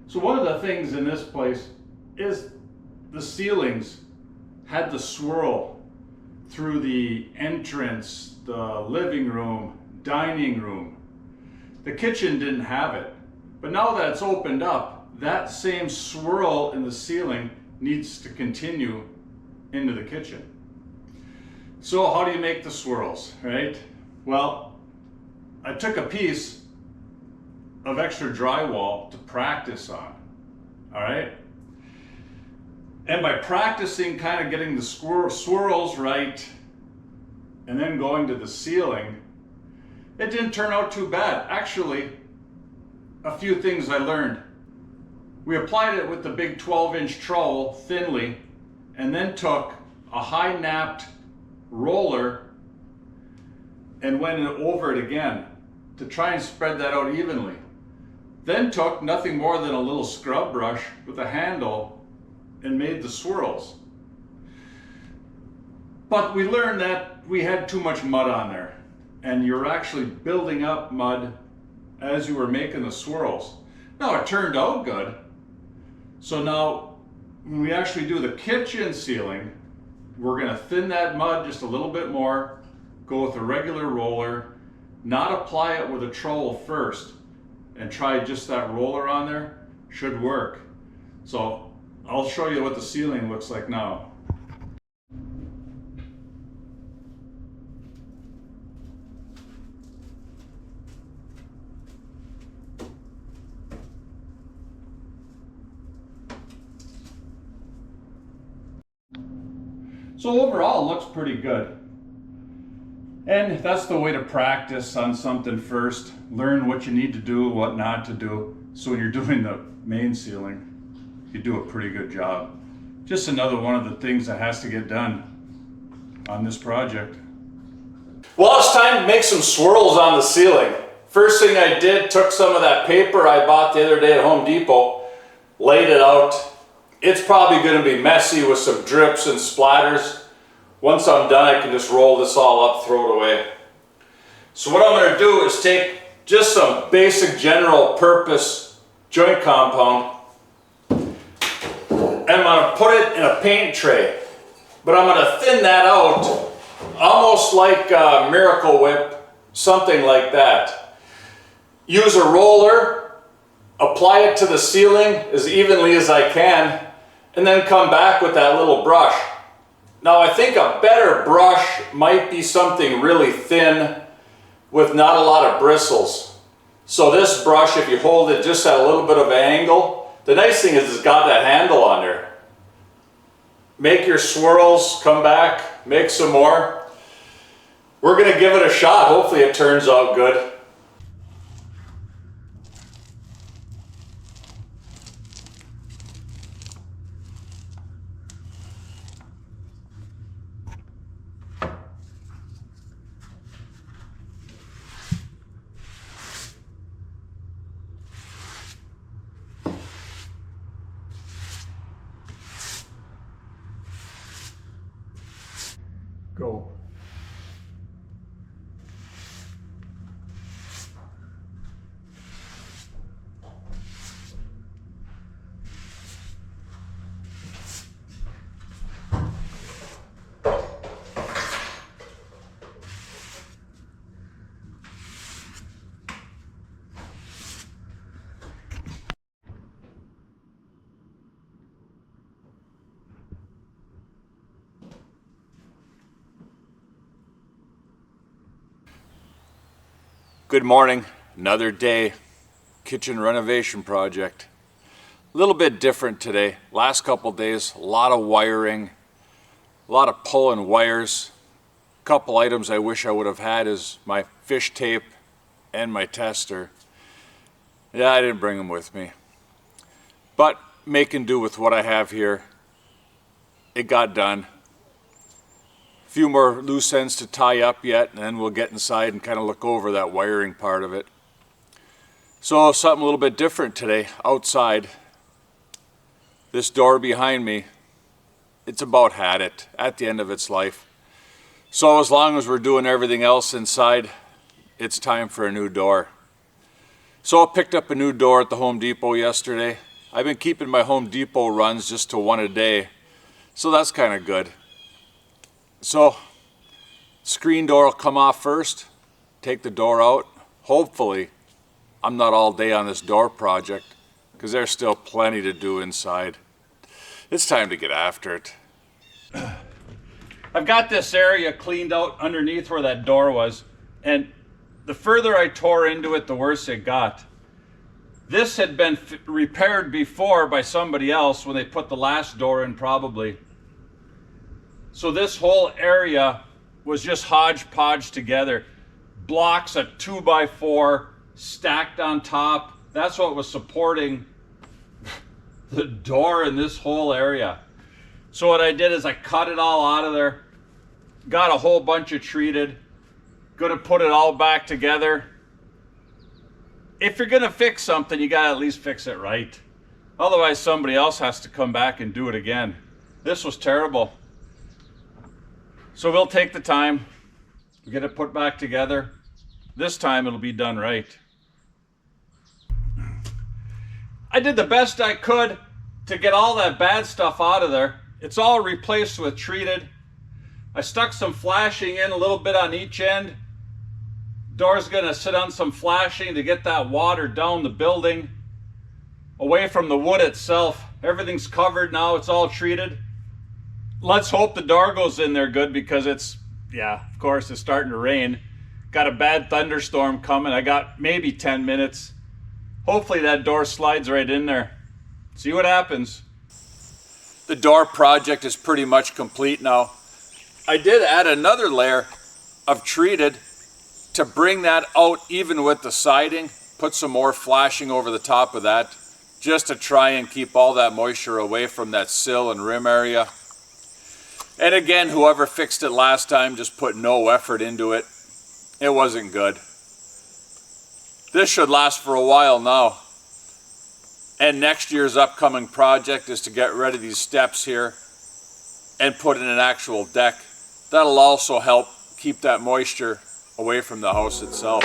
So one of the things in this place is the ceilings had to swirl through the entrance, the living room, dining room. The kitchen didn't have it. But now that it's opened up, that same swirl in the ceiling needs to continue into the kitchen. So how do you make the swirls, right? Well, I took a piece of extra drywall to practice on, all right? And by practicing kind of getting the swirls right and then going to the ceiling, it didn't turn out too bad. Actually, a few things I learned. We applied it with the big 12-inch trowel thinly and then took a high-napped roller and went over it again to try and spread that out evenly. Then took nothing more than a little scrub brush with a handle and made the swirls. But we learned that we had too much mud on there, and you're actually building up mud as you were making the swirls. Now it turned out good. So now when we actually do the kitchen ceiling, we're gonna thin that mud just a little bit more, go with a regular roller, not apply it with a trowel first, and try just that roller on there. Should work. So I'll show you what the ceiling looks like now. So overall, it looks pretty good. And that's the way to practice on something first. Learn what you need to do, what not to do. So when you're doing the main ceiling, you do a pretty good job. Just another one of the things that has to get done on this project. Well, it's time to make some swirls on the ceiling. First thing I did, took some of that paper I bought the other day at Home Depot, laid it out. It's probably going to be messy with some drips and splatters. Once I'm done, I can just roll this all up, throw it away. So what I'm going to do is take just some basic general purpose joint compound, and I'm going to put it in a paint tray. But I'm going to thin that out, almost like a Miracle Whip, something like that. Use a roller, apply it to the ceiling as evenly as I can, and then come back with that little brush. Now I think a better brush might be something really thin with not a lot of bristles. So this brush, if you hold it just at a little bit of an angle, the nice thing is it's got that handle on there. Make your swirls, come back, make some more. We're going to give it a shot. Hopefully it turns out good. Go. Good morning, another day, kitchen renovation project. A little bit different today. Last couple days, a lot of wiring, a lot of pulling wires. A couple items I wish I would have had is my fish tape and my tester. Yeah, I didn't bring them with me. But making do with what I have here. It got done. Few more loose ends to tie up yet, and then we'll get inside and kind of look over that wiring part of it. So something a little bit different today, outside. This door behind me, it's about had it, at the end of its life. So as long as we're doing everything else inside, it's time for a new door. So I picked up a new door at the Home Depot yesterday. I've been keeping my Home Depot runs just to one a day, so that's kind of good. So screen door will come off first, take the door out. Hopefully I'm not all day on this door project because there's still plenty to do inside. It's time to get after it. I've got this area cleaned out underneath where that door was, and the further I tore into it, the worse it got. This had been repaired before by somebody else when they put the last door in, probably. So this whole area was just hodgepodge together. Blocks of 2x4 stacked on top. That's what was supporting the door in this whole area. So what I did is I cut it all out of there, got a whole bunch of treated, gonna put it all back together. If you're gonna fix something, you gotta at least fix it right. Otherwise somebody else has to come back and do it again. This was terrible. So we'll take the time, get it put back together. This time it'll be done right. I did the best I could to get all that bad stuff out of there. It's all replaced with treated. I stuck some flashing in a little bit on each end. Door's gonna sit on some flashing to get that water down the building, away from the wood itself. Everything's covered now, it's all treated. Let's hope the door goes in there good because it's, yeah, of course, it's starting to rain. Got a bad thunderstorm coming. I got maybe 10 minutes. Hopefully that door slides right in there. See what happens. The door project is pretty much complete now. I did add another layer of treated to bring that out even with the siding. Put some more flashing over the top of that just to try and keep all that moisture away from that sill and rim area. And again, whoever fixed it last time just put no effort into it. It wasn't good. This should last for a while now. And next year's upcoming project is to get rid of these steps here and put in an actual deck. That'll also help keep that moisture away from the house itself.